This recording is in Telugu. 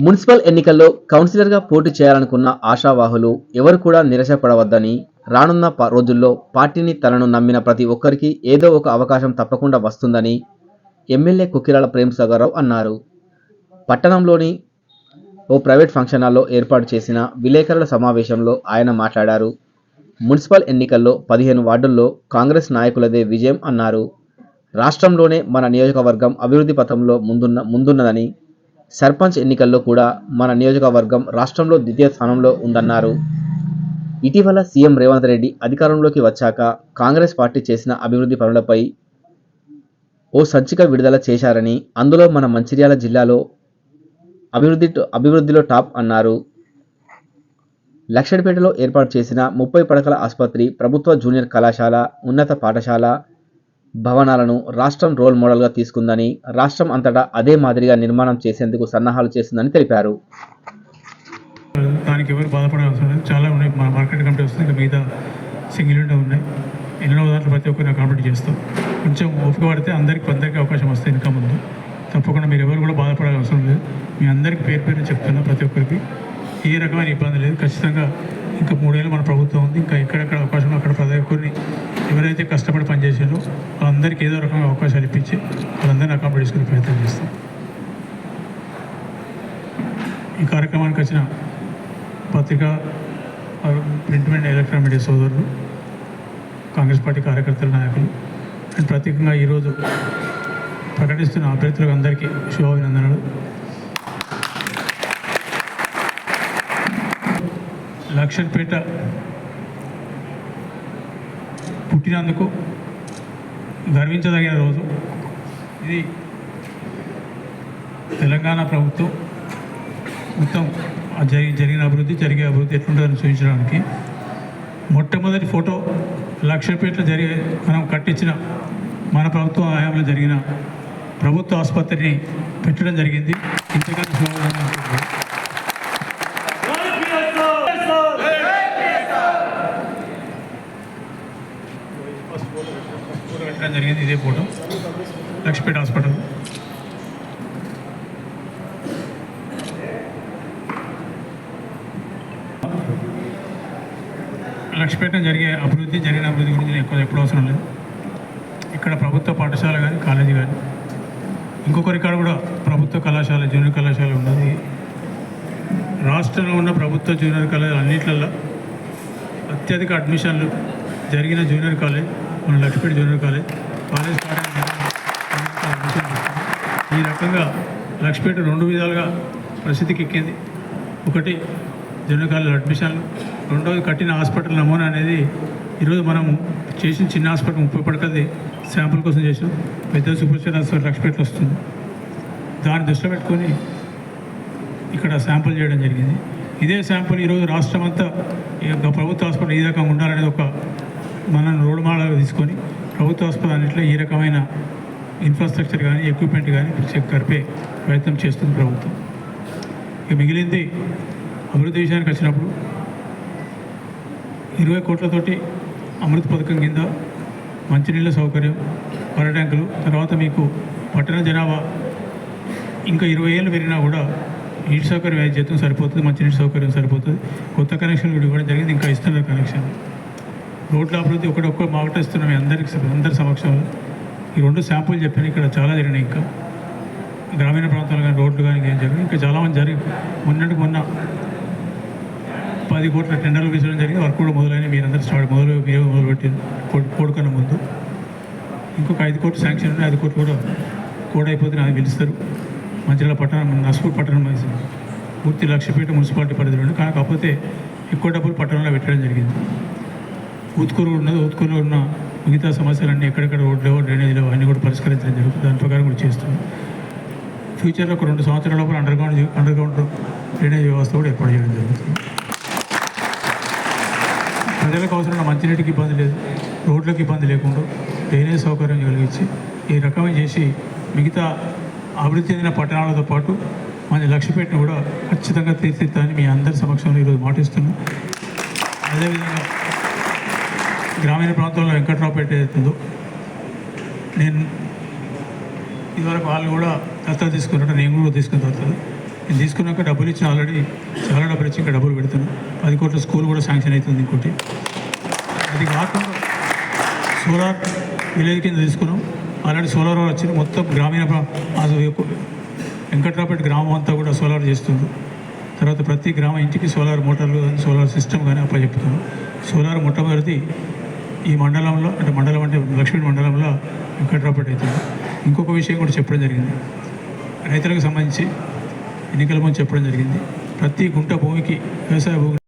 మున్సిపల్ ఎన్నికల్లో కౌన్సిలర్గా పోటీ చేయాలనుకున్న ఆశావాహులు ఎవరు కూడా నిరాశపడవద్దని, రానున్న రోజుల్లో పార్టీని తనను నమ్మిన ప్రతి ఒక్కరికి ఏదో ఒక అవకాశం తప్పకుండా వస్తుందని ఎమ్మెల్యే కుక్కిరాల ప్రేమసాగరరావు అన్నారు. పట్టణంలోని ఓ ప్రైవేట్ ఫంక్షన్ హాల్లో ఏర్పాటు చేసిన విలేకరుల సమావేశంలో ఆయన మాట్లాడారు. మున్సిపల్ ఎన్నికల్లో 15 వార్డుల్లో కాంగ్రెస్ నాయకులదే విజయం అన్నారు. రాష్ట్రంలోనే మన నియోజకవర్గం అభివృద్ధి పథంలో ముందున్నదని, సర్పంచ్ ఎన్నికల్లో కూడా మన నియోజకవర్గం రాష్ట్రంలో ద్వితీయ స్థానంలో ఉందన్నారు. ఇటీవల సీఎం రేవంత్ రెడ్డి అధికారంలోకి వచ్చాక కాంగ్రెస్ పార్టీ చేసిన అభివృద్ధి పనులపై ఓ సంచిక విడుదల చేశారని, అందులో మన మంచిర్యాల జిల్లాలో అభివృద్ధిలో టాప్ అన్నారు. లక్షడిపేటలో ఏర్పాటు చేసిన 30 పడకల ఆసుపత్రి, ప్రభుత్వ జూనియర్ కళాశాల, ఉన్నత పాఠశాల భవనాలను రాష్ట్రం రోల్ మోడల్గా తీసుకుందని, రాష్ట్రం అంతటా అదే మాదిరిగా నిర్మాణం చేసేందుకు సన్నాహాలు చేస్తుందని తెలిపారు. దానికి ఎవరు బాధపడాల్సిన చాలా ఉన్నాయి. మా మార్కెట్ కమిటీ వస్తుంది, ఇంకా మిగతా సింగిల్ విండో ఉన్నాయి. ఎన్నో దాంట్లో ప్రతి ఒక్కరిని అకామిడేట్ చేస్తాం. కొంచెం ఓపిక పడితే అందరికీ అవకాశం వస్తుంది. ఇంకా ముందు తప్పకుండా మీరు ఎవరు కూడా బాధపడాల్సిన అవసరం లేదు. మీ అందరికీ పేరు చెప్తున్నా, ప్రతి ఒక్కరికి ఏ రకమైన ఇబ్బంది లేదు. ఖచ్చితంగా ఇంకా 3 ఏళ్ళు మన ప్రభుత్వం ఉంది. ఇంకా ఎక్కడెక్కడ అవకాశం అక్కడ ప్రతి ఒక్కరిని ఎవరైతే కష్టపడి పనిచేసారో వాళ్ళందరికీ ఏదో రకమైన అవకాశాలు ఇప్పించి వాళ్ళందరినీ అకామిడేట్ చేసుకునే ప్రయత్నం చేస్తాం. ఈ కార్యక్రమానికి వచ్చిన పత్రికా, ప్రింట్ అండ్ ఎలక్ట్రానిక్ మీడియా సోదరులు, కాంగ్రెస్ పార్టీ కార్యకర్తల నాయకులు అండ్ ప్రత్యేకంగా ఈరోజు ప్రకటిస్తున్న అభ్యర్థులకు అందరికీ శుభాభినందనలు. లక్షపేట పుట్టినందుకు గర్వించదగిన రోజు ఇది. తెలంగాణ ప్రభుత్వం మొత్తం జరిగే అభివృద్ధి ఎట్లుంటుందని చూపించడానికి మొట్టమొదటి ఫోటో లక్షపేటలో మనం కట్టించిన మన ప్రభుత్వ హయాంలో జరిగిన ప్రభుత్వ ఆసుపత్రిని పెట్టడం జరిగింది. ఇంతకన్నా పెట్టడం జరిగింది. ఇదే ఫోటో లక్షపేట హాస్పిటల్. లక్షపేట జరిగిన అభివృద్ధి గురించి నేను ఎప్పుడు అవసరం లేదు. ఇక్కడ ప్రభుత్వ పాఠశాల కానీ కాలేజీ కానీ, ఇంకొకరికాడ కూడా ప్రభుత్వ కళాశాల, జూనియర్ కళాశాల ఉన్నది. రాష్ట్రంలో ఉన్న ప్రభుత్వ జూనియర్ కాలేజీలు అన్నింటిలో అత్యధిక అడ్మిషన్లు జరిగిన జూనియర్ కాలేజ్ మన లక్షపేట జూనియర్ కాలేజ్ అడ్మిషన్. ఈ రకంగా లక్షపేట 2 విధాలుగా పరిస్థితికి ఎక్కింది. ఒకటి జూనియర్ కాలేజ్ అడ్మిషన్లు, రెండవది కట్టిన హాస్పిటల్ నమూనా అనేది. ఈరోజు మనము చేసిన చిన్న హాస్పిటల్ 30 పడకది శాంపుల్ కోసం చేసాం. పెద్ద సూపర్ స్పెషాలిటీ హాస్పిటల్ లక్షపేటలో వస్తుంది. దాన్ని దృష్టిలో పెట్టుకొని ఇక్కడ శాంపుల్ చేయడం జరిగింది. ఇదే శాంపుల్ ఈరోజు రాష్ట్రం అంతా ప్రభుత్వ హాస్పిటల్ ఈ రకంగా ఉండాలనేది ఒక మనం రోడ్ మోడల్గా తీసుకొని ప్రభుత్వ హాస్పిటల్ అన్నింటిలో ఈ రకమైన ఇన్ఫ్రాస్ట్రక్చర్ కానీ ఎక్విప్మెంట్ కానీ కలిపే ప్రయత్నం చేస్తుంది ప్రభుత్వం. ఇక మిగిలింది అభివృద్ధి విషయానికి వచ్చినప్పుడు 20 కోట్లతోటి అమృత్ పథకం కింద మంచినీళ్ళ సౌకర్యం, వాటర్ ట్యాంకులు, తర్వాత మీకు పట్టణ జనాభా ఇంకా 20 ఏళ్ళు పెరిగినా కూడా నీటి సౌకర్యం జీతం సరిపోతుంది, మంచినీటి సౌకర్యం సరిపోతుంది. కొత్త కనెక్షన్ కూడా ఇవ్వడం జరిగింది, ఇంకా ఇస్తున్నారు కనెక్షన్. రోడ్ల అభివృద్ధి ఒక్కొక్క మాట ఇస్తున్నాం అందరి సమక్షంలో. ఈ 2 శాంపుల్ చెప్పాను. ఇక్కడ చాలా జరిగినాయి. ఇంకా గ్రామీణ ప్రాంతాలు కానీ రోడ్లు కానీ ఏం జరిగింది. ఇంకా చాలామంది మొన్న 10 కోట్ల టెండర్లు వేసడం జరిగింది. వర్క్ కూడా మొదలైన మీరందరూ మొదలుపెట్టింది కోడుకన్నా ముందు. ఇంకొక 5 కోట్లు శాంక్షన్ ఉన్నాయి. 5 కోట్లు కూడా అయిపోతే అది పిలుస్తారు. మంచిర్యాల పట్టణం, నర్సపూర్ పట్టణం పూర్తి లక్షపేట మున్సిపాలిటీ పరిధిలో ఉంది. కాకపోతే ఎక్కువ డబ్బులు పట్టణంలో పెట్టడం జరిగింది. ఊత్కూరు ఉన్నది. ఊత్కూరులో ఉన్న మిగతా సమస్యలన్నీ ఎక్కడెక్కడ రోడ్లు, డ్రైనేజీలు అన్నీ కూడా పరిష్కరించడం జరుగుతుంది. దాని ప్రకారం కూడా చేస్తున్నాం. ఫ్యూచర్లో ఒక 2 సంవత్సరాల లోపల అండర్ గ్రౌండ్ డ్రైనేజ్ వ్యవస్థ కూడా ఏర్పాటు చేయడం జరుగుతుంది. ప్రజలకు అవసరమైన మంచినీటికి ఇబ్బంది లేదు, రోడ్లకు ఇబ్బంది లేకుండా డ్రైనేజ్ సౌకర్యం కలిగించి ఈ రకమైన చేసి మిగతా అభివృద్ధి చెందిన పట్టణాలతో పాటు మన లక్షపేటను కూడా ఖచ్చితంగా తీర్చిదిద్దాలని మీ అందరి సమక్షంలో ఈరోజు మాటిస్తున్నాం. అదేవిధంగా గ్రామీణ ప్రాంతంలో వెంకట్రావుపేట ఏదైతుందో, నేను ఇదివరకు వాళ్ళు కూడా దత్తత తీసుకున్నట్టు నేను కూడా తీసుకున్న తర్వాత నేను తీసుకున్నాక డబ్బులు ఇచ్చిన ఆల్రెడీ చాలా డబ్బులు ఇచ్చి ఇంకా డబ్బులు పెడుతున్నాను. 10 కోట్ల స్కూల్ కూడా శాంక్షన్ అవుతుంది ఇంకోటి. అది కాకుండా సోలార్ విలేజ్ కింద తీసుకున్నాం. ఆల్రెడీ సోలార్ వచ్చింది. మొత్తం గ్రామీణ వెంకట్రావుపేట గ్రామం అంతా కూడా సోలార్ చేస్తుంది. తర్వాత ప్రతి గ్రామ ఇంటికి సోలార్ మోటార్లు కానీ సోలార్ సిస్టమ్ కానీ అప్పచెప్తున్నాం. సోలార్ మొట్టమొదటి ఈ మండలంలో అంటే మండలం అంటే లక్ష్మీ మండలంలో వెంకట్రావుపేట అవుతుంది. ఇంకొక విషయం కూడా చెప్పడం జరిగింది. రైతులకు సంబంధించి ఎన్నికల ముందు చెప్పడం జరిగింది. ప్రతి గుంట భూమికి వ్యవసాయ భూమి